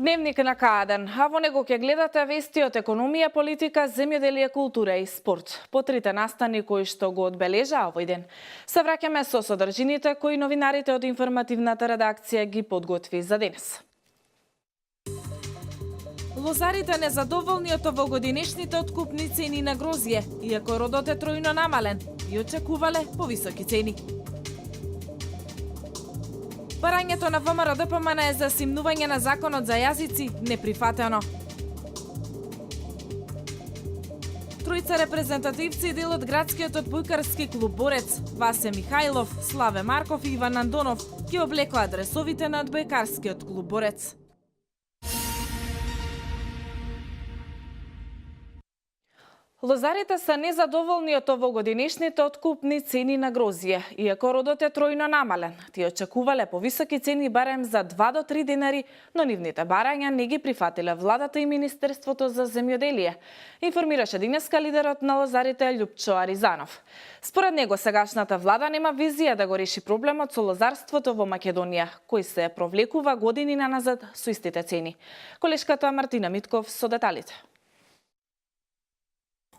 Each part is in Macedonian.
Дневник на К1, а во него ќе гледате вести од економија, политика, земјоделие, култура и спорт. По трите настани кои што го одбележа овој ден. Се враќаме со содржините кои новинарите од информативната редакција ги подготви за денес. Лозарите незадоволни од овогодинешните откупни цени на грозје, иако родот е тројно намален, и очекувале повисоки цени. Барањето на ВМРО ДПМН е за симнување на законот за јазици неприфатено. Тројца репрезентативци дел од градскиот одбојкарски клуб Борец, Васе Михајлов, Славе Марков и Иван Андонов, ги облекоа дресовите на одбојкарскиот клуб Борец. Лозарите се незадоволни од овогодинешните откупни цени на грозје, иако родот е тројно намален. Тие очекувале повисоки цени барем за 2 до 3 динари, но нивните барања не ги прифатиле владата и Министерството за земјоделие, информираше денеска лидерот на лозарите Љупчо Аризанов. Според него сегашната влада нема визија да го реши проблемот со лозарството во Македонија, кој се провлекува години наназад со истите цени. Колешката Мартина Митков со деталите.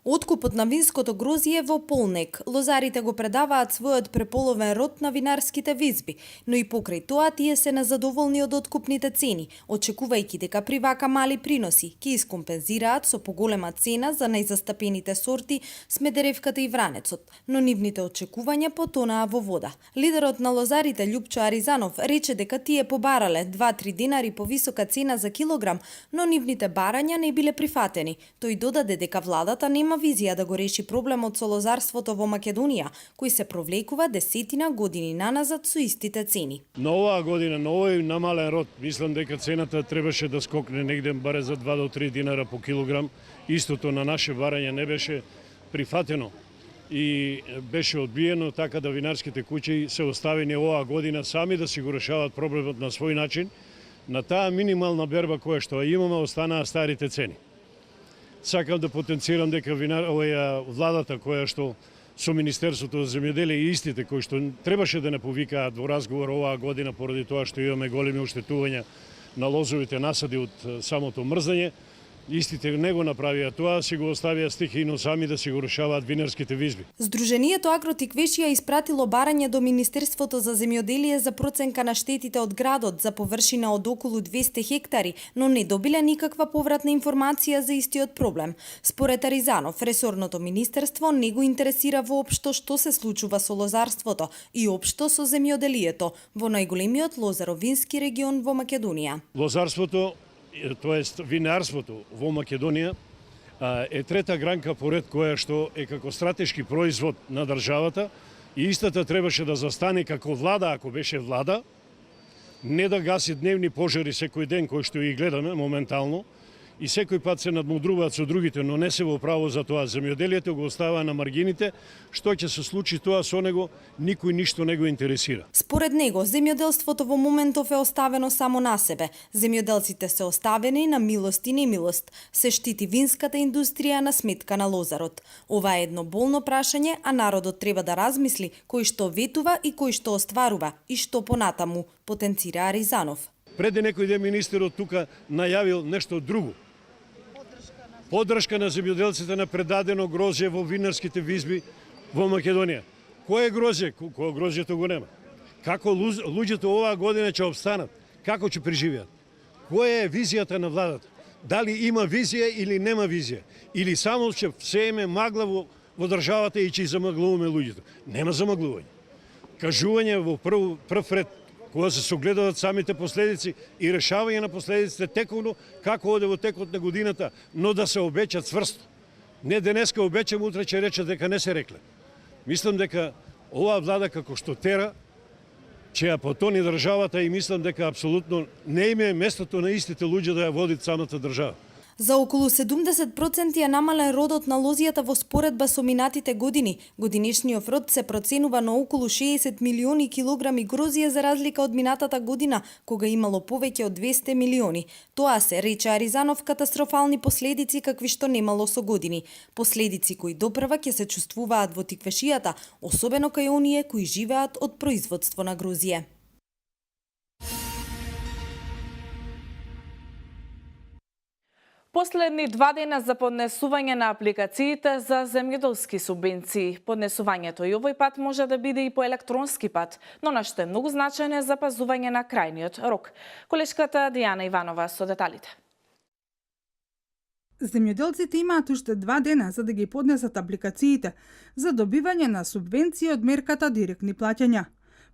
Откупот на винското грозје во полнек. Лозарите го предаваат својот преполовен род на винарските визби, но и покрај тоа тие се незадоволни од откупните цени, очекувајќи дека при вака мали приноси ќе искомпензираат со поголема цена за најзастапените сорти смедеревката и вранецот, но нивните очекувања потонаа во вода. Лидерот на лозарите Љупчо Аризанов рече дека тие побарале 2-3 динари повисока цена за килограм, но нивните барања не биле прифатени. Тој додаде дека владата нема визија да го реши проблемот со лозарството во Македонија, кој се провлекува десетина години наназад со истите цени. На оваа година, на овој намален род, мислам дека цената требаше да скокне негде баре за 2 до 3 динара по килограм. Истото на наше барање не беше прифатено и беше одбиено, така да винарските куќи се оставени оваа година сами да си го решаваат проблемот на свој начин. На таа минимална берба која што имаме останаа старите цени. Сакам да потенцирам дека владата која што со Министерството за земјоделие и истите кои што требаше да не повикаат во разговор оваа година поради тоа што имаме големи оштетувања на лозовите насади од самото мрзање, истите не го направија тоа, си го оставија стихијно сами да си го решаваат винарските визби. Сдруженијето Агротиквешија испратило барање до Министерството за земјоделие за проценка на штетите од градот за површина од околу 200 хектари, но не добиле никаква повратна информација за истиот проблем. Според Аризанов, ресорното министерство не го интересира воопшто што се случува со лозарството и општо со земјоделието во најголемиот лозаровински регион во Македонија. Лозарството, тоест винарството во Македонија е трета гранка поред која што е како стратешки производ на државата и истата требаше да застане како влада, ако беше влада, не да гаси дневни пожари секој ден кој што ги гледаме моментално и секој пат се надмудруваат со другите, но не се во право за тоа. Земјоделието го остава на маргините, што ќе се случи тоа со него, никој ништо не го интересира. Според него, земјоделството во моментов е оставено само на себе. Земјоделците се оставени на милост и немилост. Се штити винската индустрија на сметка на лозарот. Ова е едно болно прашање, а народот треба да размисли кој што ветува и кој што остварува и што понатаму, потенцира Аризанов. Преди некој ден министерот тука најавил нешто друго. Поддршка на земјоделците на предадено грозје во винарските визби во Македонија. Кое грозје? Кое грозјето го нема? Како луѓето оваа година ќе обстанат? Како ќе преживеат? Која е визијата на владата? Дали има визија или нема визија? Или само ќе сееме магла во државата и ќе замаглуваме луѓето? Нема замаглување. Кажување во прв ред, кога се согледаат самите последици и решавање на последиците тековно, како оде во текот на годината, но да се обеќа цврсто. Не денеска обеќам, утре ќе рече дека не се рекле. Мислам дека оваа влада како што тера, ќе ја потони државата и мислам дека апсолутно не име местото на истите луѓе да ја водит самата држава. За околу 70% е намален родот на лозијата во споредба со минатите години. Годинешниот род се проценува на околу 60 милиони килограми грозје за разлика од минатата година, кога имало повеќе од 200 милиони. Тоа се, рече Аризанов, катастрофални последици какви што немало со години. Последици кои допрва ќе се чувствуваат во тиквешијата, особено кај оние кои живеат од производство на грозје. Последни 2 дена за поднесување на апликациите за земјоделски субвенции. Поднесувањето и овој пат може да биде и по електронски пат, но нашто е многу значајно е запазување на крајниот рок. Колешката Дијана Иванова со деталите. Земјоделците имаат уште 2 дена за да ги поднесат апликациите за добивање на субвенции од мерката директни плаќања.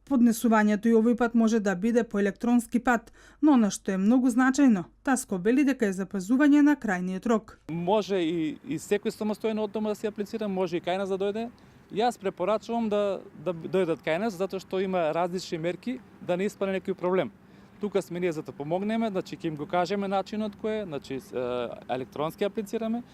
Поднесувањето и овој пат може да биде по електронски пат, но она што е многу значајно, Таско вели дека е запазување на крајниот рок. Може и секој самостојно од дома да се аплицира, може и кај нас да дојде. Јас препорачувам да дојдат кај нас, затоа што има различни мерки да не испадне некој проблем. Тука сме ние за да помогнеме, значи ќе им го кажеме начинот кој е, значи електронски аплицираме,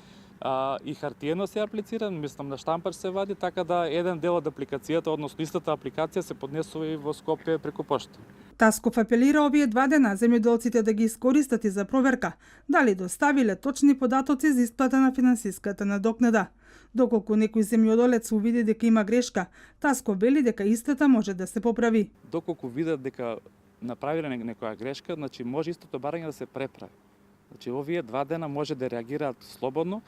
и хартиено се аплицира, мислам на штампар се вади, така да еден дел од апликацијата, односно истата апликација се поднесува и во Скопје преку пошта. Тасков апелира овие 2 дена земјоделците да ги искористат и за проверка дали доставиле точни податоци за исплата на финансиската надокнада. Доколку некој земјоделец увиди дека има грешка, Тасков вели дека истата може да се поправи. Доколку видат дека направиле некоја грешка, значи може истото барање да се преправи. Значи овие 2 дена може да реагираат слободно,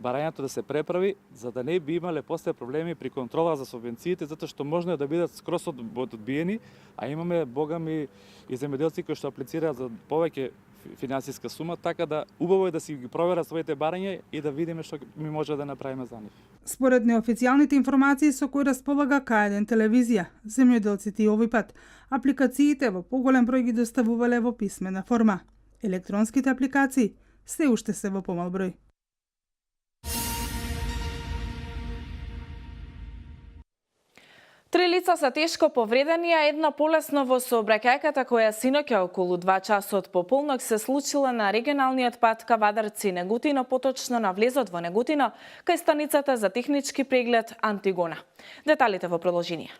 барањето да се преправи, за да не би имале после проблеми при контрола за субвенциите, затоа што можно да бидат скрос одбиени, а имаме богами и земјоделци кои што аплицираат за повеќе финансиска сума, така да убаво е да си ги проверат своите барања и да видиме што ми може да направиме за нив. Според неофицијалните информации со кои располага К1 телевизија, земјоделците и овој пат апликациите во поголем број ги доставувале во писмена форма. Електронските апликации се уште се во помал број. Три лица се тешко повредени, а едно полесно во сообраќајката која синоќа околу 2 часот по полнок се случила на регионалниот пат Кавадарци Негутино, поточно на влезот во Негутино, кај станицата за технички преглед Антигона. Деталите во продолжение.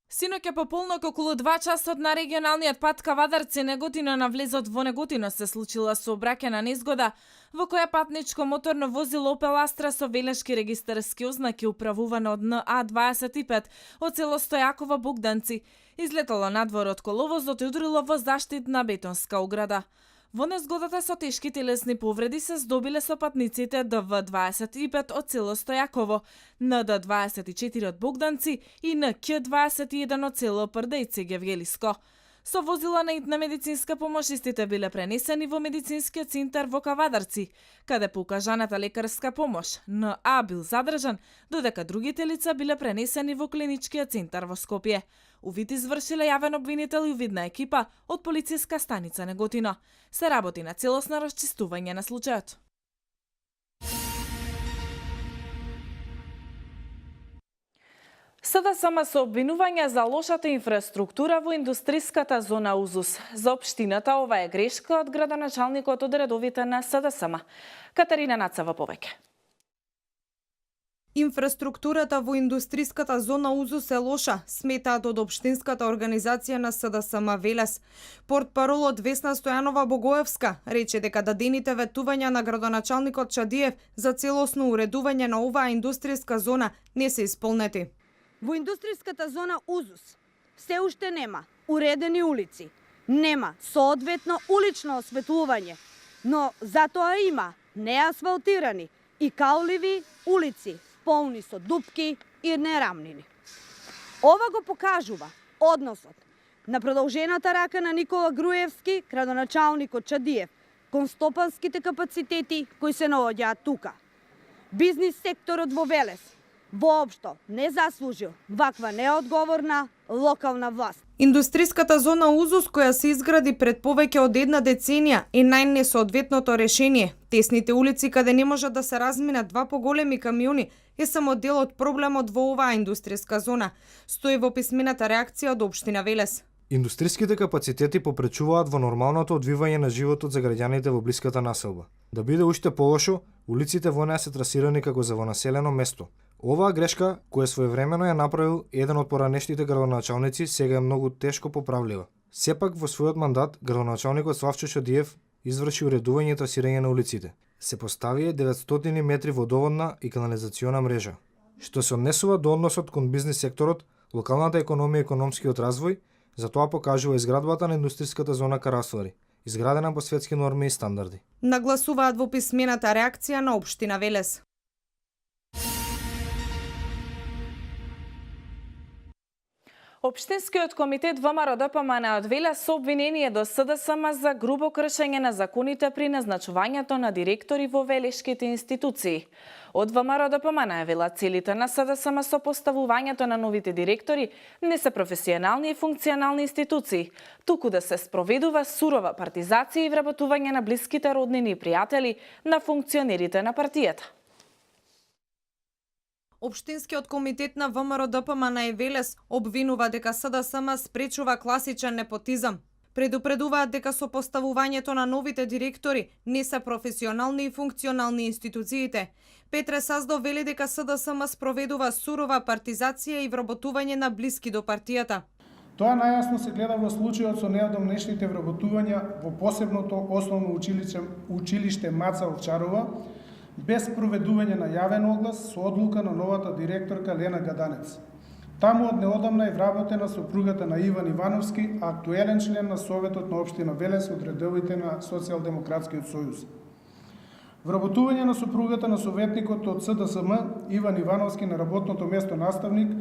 Синоќа по полнок околу 2 часот на регионалниот пат Кавадарци Негутино на влезот во Негутино се случила сообраќајна незгода во која патничко моторно возило Opel Astra со велешки регистарски ознаки управувано од НА25 од село Стојаково Богданци излетало надвор од коловозот и удрило во заштитна бетонска ограда. Во незгодата со тешки телесни повреди се здобиле со патниците ДВ25 од село Стојаково, НД24 од Богданци и НК21 од село Прдејци Гевгелиско. Со возила на итна медицинска помош истите биле пренесени во медицинскиот центар во Кавадарци, каде по укажаната лекарска помош НА бил задржан, додека другите лица биле пренесени во клиничкиот центар во Скопје. Увид извршиле јавен обвинител и увидна екипа од полициска станица Неготино. Се работи на целосно расчистување на случајот. СДСМ со обвинување за лошата инфраструктура во индустриската зона УЗУС. За општината ова е грешка од градоначалникот од редовите на СДСМ. Катерина Нацева повеќе. Инфраструктурата во индустриската зона УЗУС е лоша, сметаат од општинската организација на СДСМ Велес. Портпаролот Весна Стојанова Богоевска рече дека дадените ветувања на градоначалникот Чадиев за целосно уредување на оваа индустријска зона не се исполнети. Во индустријската зона УЗУС се уште нема уредени улици, нема соодветно улично осветлување, но затоа има неасфалтирани и кауливи улици, полни со дупки и нерамнини. Ова го покажува односот на продолжената рака на Никола Груевски, градоначалникот Чадиев, кон стопанските капацитети кои се наоѓаат тука. Бизнис секторот во Велес воопшто не заслужил ваква неодговорна локална власт. Индустриската зона УЗУС, која се изгради пред повеќе од една деценија, е најнесоодветното решение. Тесните улици каде не може да се разминат 2 поголеми камиони е само дел од проблемот во оваа индустријска зона, стои во писмената реакција од општина Велес. Индустриските капацитети попречуваат во нормалното одвивање на животот за граѓаните во блиската населба. Да биде уште полошо, улиците во неа се трасирани како за во населено место. Оваа грешка, која своевремено ја направил еден од поранешните градоначалници, сега е многу тешко поправлива. Сепак во својот мандат градоначалникот Славчо Чадиев изврши уредување и трасирање на улиците. Се поставија 900 метри водоводна и канализациона мрежа. Што се однесува до односот кон бизнис секторот, локалната економија и економскиот развој, затоа покажува изградбата на индустријската зона Карасвари изградена по светски норми и стандарди. Нагласуваат во писмената реакција на општина Велес. Општинскиот комитет ВМРО-ДПМН од Велес со обвинение до СДСМ за грубо кршење на законите при назначувањето на директори во велешките институции. Од ВМРО-ДПМН велат целите на СДСМ со поставувањето на новите директори не се професионални и функционални институции, туку да се спроведува сурова партизација и вработување на блиските роднини и пријатели на функционерите на партијата. Општинскиот комитет на ВМРО-ДПМН Велес обвинува дека СДСМ спречува класичен непотизам. Предупредуваат дека со поставувањето на новите директори не се професионални и функционални институциите. Петре Саздо вели дека СДСМ спроведува сурова партизација и вработување на блиски до партијата. Тоа најасно се гледа во случајот со неодамнешните вработувања во посебното основно училиште Маца Овчарова, без проведување на јавен оглас со одлука на новата директорка Лена Гаданец. Таму од неодамна е вработена сопругата на Иван Ивановски, актуелен член на Советот на општина Велес од редовите на Социјалдемократскиот сојуз. Вработување на сопругата на советникот од СДСМ Иван Ивановски на работното место наставник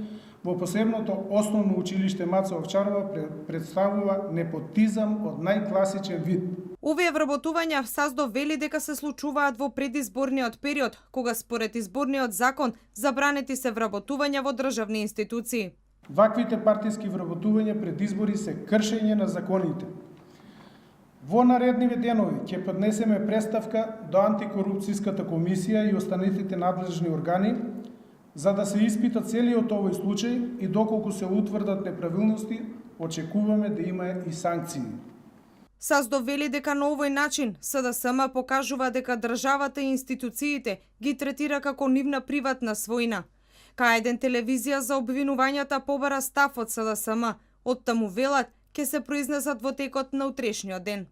во посебното основно училиште Маца Овчарова представува непотизам од најкласичен вид. Овие вработувања Саздо вели дека се случуваат во предизборниот период, кога според изборниот закон забранети се вработувања во државни институции. Ваквите партиски вработувања пред избори се кршење на законите. Во наредниви денови ќе поднесеме преставка до антикорупцијската комисија и останатите надлежни органи за да се испита целиот овој случај и доколку се утврдат неправилности, очекуваме да има и санкции. Саздо вели дека на овој начин СДСМ покажува дека државата и институциите ги третира како нивна приватна својна. К1 телевизија за обвинувањата побара став од СДСМ, од таму велат ќе се произнесат во текот на утрешниот ден.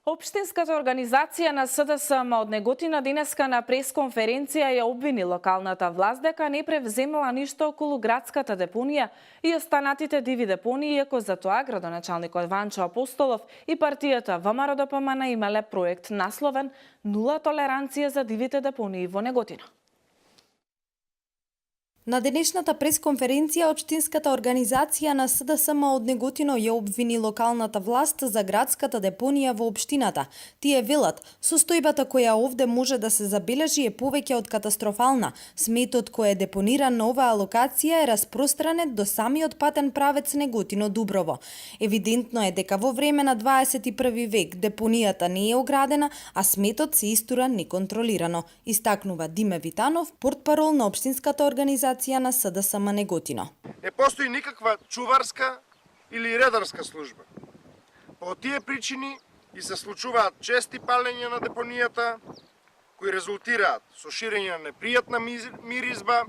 Општинската организација на СДСМ од Неготина денеска на пресконференција ја обвини локалната власт дека не превземала ништо околу градската депонија и останатите диви депонии, иако за тоа градоначалникот Ванчо Апостолов и партијата ВМРО-ДПМН имале проект насловен "Нула толеранција за дивите депонии во Неготина". На денешната пресконференција општинската организација на СДСМ од Неготино ја обвини локалната власт за градската депонија во општината. Тие велат, состојбата која овде може да се забележи е повеќе од катастрофална. Сметот кој е депониран на оваа локација е распространет до самиот патен правец Неготино-Дуброво. Евидентно е дека во време на 21 век депонијата не е оградена, а сметот се истура неконтролирано, истакнува Диме Витанов, портпарол на општинската организација на СДСМ Неготино. Не постои никаква чуварска или редарска служба. По тие причини и се случуваат чести палења на депонијата, кои резултираат со ширење на непријатна миризба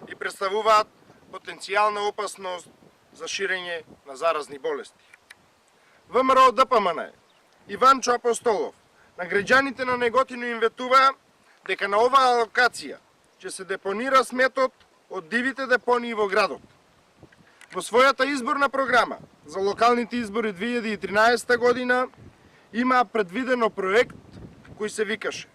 и представуваат потенцијална опасност за ширење на заразни болести. ВМРО-ДПМН и Ванчо Апостолов на граѓаните на Неготино им ветуваа дека на оваа локација ќе се депонира сметот од дивите депонии во градот. Во својата изборна програма за локалните избори 2013 година има предвидено проект кој се викаше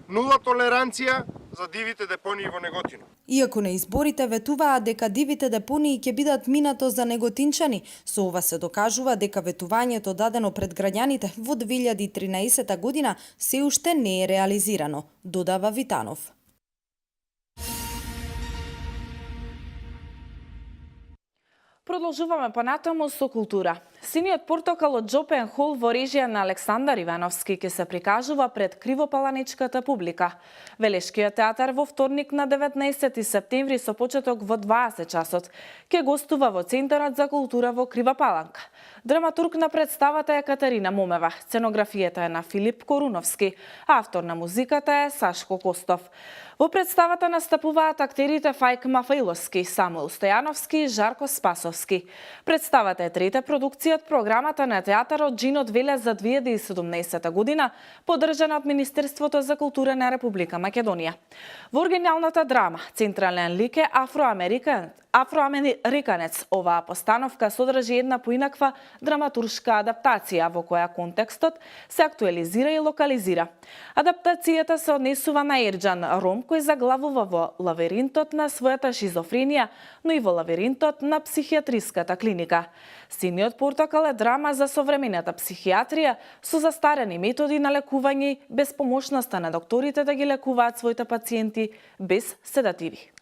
"Нула толеранција за дивите депонии во Неготино". Иако на изборите ветуваат дека дивите депонии ќе бидат минато за неготинчани, со ова се докажува дека ветувањето дадено пред граѓаните во 2013 година се уште не е реализирано, додава Витанов. Продолжуваме понатаму со култура. Синиот портокал од Джопен Хол во режија на Александар Ивановски ќе се прикажува пред кривопаланичката публика. Велешкиот театар во вторник на 19 септември со почеток во 20 часот ќе гостува во Центарот за култура во Крива Паланка. Драматург на представата е Катерина Момева, сценографијата е на Филип Коруновски, автор на музиката е Сашко Костов. Во представата настапуваат актерите Фајк Мафаиловски, Самуил Стојановски и Жарко Спасовски. Представата е трета продукција од програмата на театарот Джинот Велес за 2017 година, поддржана од Министерството за култура на Република Македонија. Во оригиналната драма централен лик е афроамериканец. Оваа постановка содржи една поинаква драматуршка адаптација во која контекстот се актуализира и локализира. Адаптацијата се однесува на Ерџан, ром кој заглавува во лавиринтот на својата шизофренија, но и во лавиринтот на психијатриската клиника. Синиот портокал е драма за современата психијатрија со застарени методи на лекување и безпомошноста на докторите да ги лекуваат своите пациенти без седативи.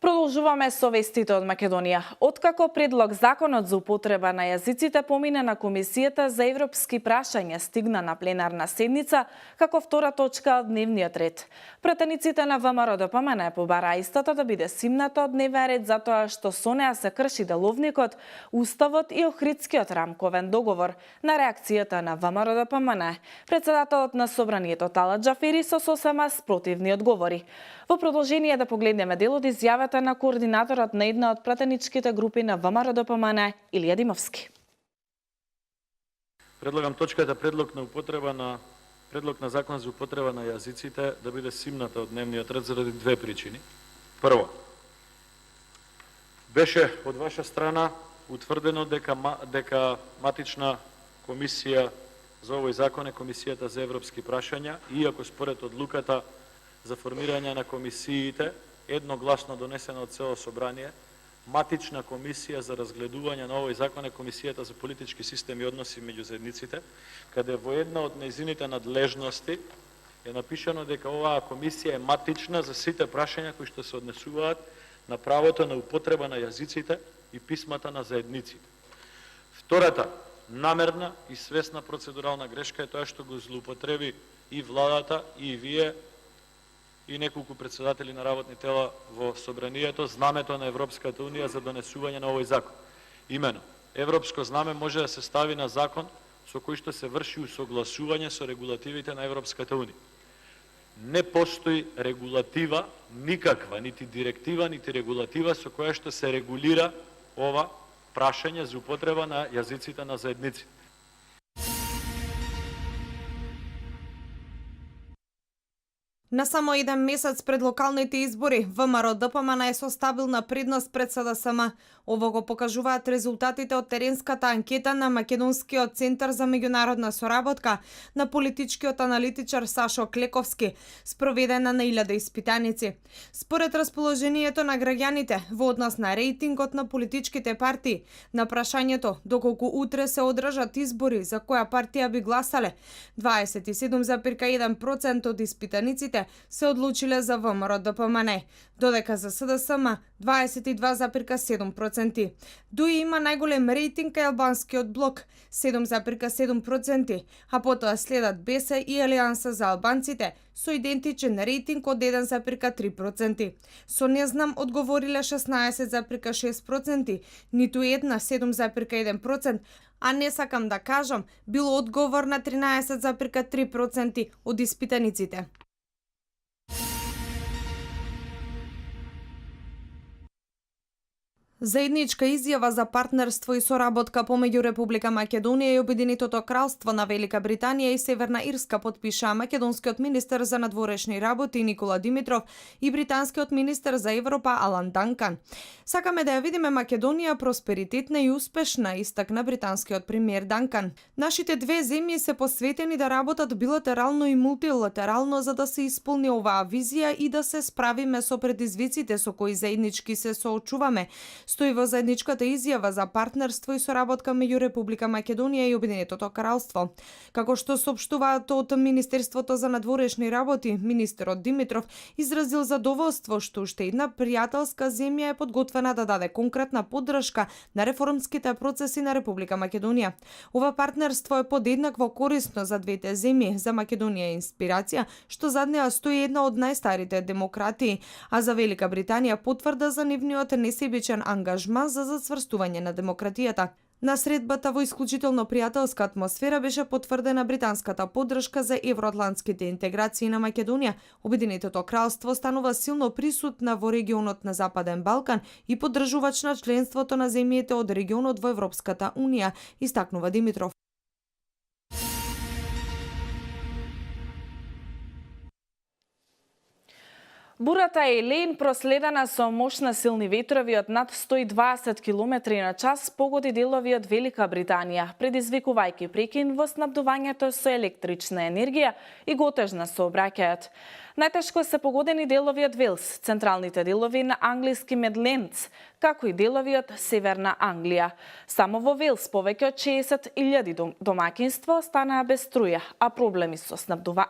Продолжуваме со вестите од Македонија. Откако предлог законот за употреба на јазиците помине на Комисијата за европски прашања стигна на пленарна седница како втора точка од дневниот ред. Пратениците на ВМРО-ДПМН побара истото да биде симната од дневен ред затоа што со неа се крши деловникот, уставот и Охридскиот рамковен договор. На реакцијата на ВМРО-ДПМН, председателот на собранието Талат Џафери со сосема спротивни одговори. Во продолжение да погледнеме дел од изјавата на координаторот на една од пратеничките групи на ВМРО-ДПМН Илија Димовски. Предлагам точката предлог на закон за употреба на јазиците да биде симната од дневниот ред заради две причини. Прво, беше од ваша страна утврдено дека матична комисија за овој закон е Комисијата за европски прашања, иако според одлуката за формирање на комисиите, едногласно донесена од цело собрание, матична комисија за разгледување на овој закон е Комисијата за политички систем и односи меѓу заедниците, каде во една од нејзините надлежности е напишано дека оваа комисија е матична за сите прашања кои што се однесуваат на правото на употреба на јазиците и писмата на заедниците. Втората намерна и свесна процедурална грешка е тоа што го злоупотреби и владата и вие и неколку председатели на работни тела во собранието знамето на Европската унија за донесување на овој закон. Имено, европско знаме може да се стави на закон со кој што се врши усогласување со регулативите на Европската унија. Не постои регулатива никаква, нити директива, нити регулатива со која што се регулира ова прашање за употреба на јазиците на заедниците. На само еден месец пред локалните избори, ВМРО-ДПМН е со стабилна предност пред СДСМ. Ово го покажуваат резултатите од теренската анкета на Македонскиот центар за меѓународна соработка на политичкиот аналитичар Сашо Клековски, спроведена на 1000 испитаници. Според расположението на граѓаните во однос на рейтингот на политичките партии, на прашањето доколку утре се одржат избори за која партија би гласале, 27,1% од испитаниците се одлучиле за ВМРО-ДПМН, додека за СДСМ 22,7%. Дуи има најголем рейтинг е албанскиот блок 7,7%, а потоа следат БЕСЕ и Алијанса за албанците со идентичен рейтинг од 1,3%. Со не знам одговориле 16,6%, ниту една 7,1%, а не сакам да кажам, било одговор на 13,3% од испитаниците. Заедничка изјава за партнерство и соработка помеѓу Република Македонија и Обединетото кралство на Велика Британија и Северна Ирска подпишаа македонскиот министер за надворешни работи Никола Димитров и британскиот министер за Европа Алан Данкан. Сакаме да ја видиме Македонија просперитетна и успешна, истакна британскиот премиер Данкан. Нашите две земји се посветени да работат билатерално и мултилатерално за да се исполни оваа визија и да се справиме со предизвиците со кои заеднички се соочуваме, стои во заедничката изјава за партнерство и соработка меѓу Република Македонија и Обединетото кралство. Како што соопштуваат од Министерството за надворешни работи, министерот Димитров изразил задоволство што уште една пријателска земја е подготвена да даде конкретна поддршка на реформските процеси на Република Македонија. Ова партнерство е подеднакво корисно за двете земји, за Македонија е инспирација, што зад неа стои една од најстарите демократии, а за Велика Британија потврда за нивниот несебичен ангажман за зацврстување на демократијата. На средбата во исклучително пријателска атмосфера беше потврдена британската поддршка за евроатлантските интеграции на Македонија. Обединетото кралство станува силно присутна во регионот на Западен Балкан и поддржувач на членството на земјите од регионот во Европската унија, истакнува Димитров. Бурата Елейн, проследена со моќ на силни ветрови од над 120 км на час, погоди делови од Велика Британија, предизвикувајќи прекин во снабдувањето со електрична енергија и го отежна сообраќајот. Најтешко се погодени делови од Велс, централните делови на англиски Медлендс, како и делови од Северна Англија. Само во Велс повеќе од 60.000 домаќинства останаа без струја, а проблеми со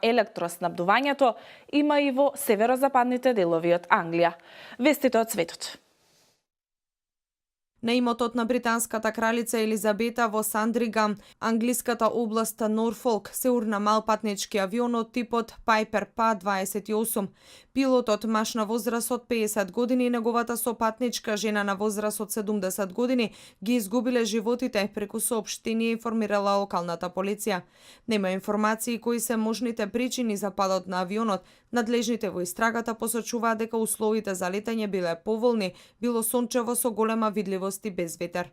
електроснабдувањето има и во северозападните делови од Англија. Вестите од светот. На имотот на британската кралица Елизабета во Сандригам, англиската област Норфолк, се урна мал патнички авион од типот Piper PA-28. Пилотот, маж на возраст од 50 години, и неговата сопатничка, жена на возраст од 70 години, ги изгубиле животите, преку соопштение информирала локалната полиција. Нема информации кои се можните причини за падот на авионот. Надлежните во истрагата посочуваат дека условите за летање биле поволни, било сончево со голема видливост и без ветер.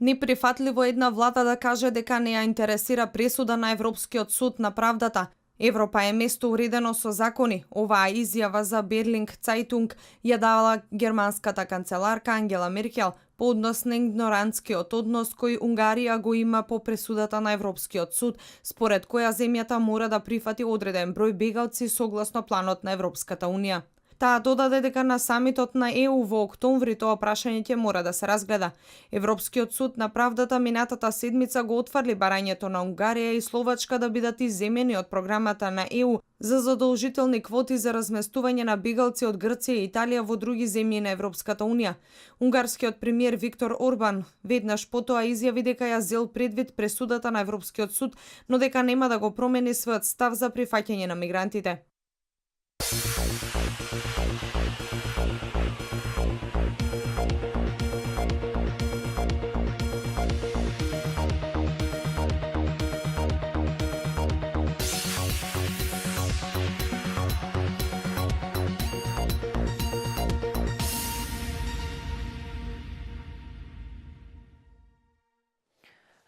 Неприфатливо една влада да каже дека не ја интересира пресуда на Европскиот суд на правдата. Европа е место уредено со закони. Оваа изјава за Берлинг Цајтунг ја дала германската канцеларка Ангела Меркел по однос на игнорантскиот однос кој Унгарија го има по пресудата на Европскиот суд, според која земјата мора да прифати одреден број бегалци согласно планот на Европската унија. Таа додаде дека на самитот на ЕУ во октомври тоа прашање ќе мора да се разгледа. Европскиот суд на правдата минатата седмица го отфрли барањето на Унгарија и Словачка да бидат изземени од програмата на ЕУ за задолжителни квоти за разместување на бегалци од Грција и Италија во други земји на Европската унија. Унгарскиот премиер Виктор Орбан веднаш потоа изјави дека ја зел предвид пресудата на Европскиот суд, но дека нема да го промени својот став за прифаќање на мигрантите.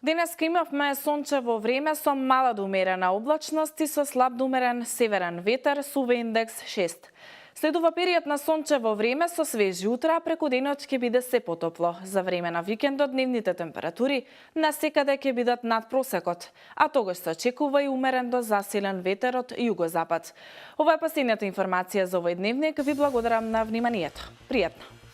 Денеска имавме сончево време со мала до умерена облачност и со слаб до умерен северен ветер со UV индекс 6. Следува период на сончево време со свежи утра, преку денот ќе биде се потопло. За време на викендот дневните температури насекаде ќе бидат над просекот, а тогаш се очекува и умерен до засилен ветер од југозапад. Ова е последната информација за овој дневник. Ви благодарам на вниманието. Пријатно!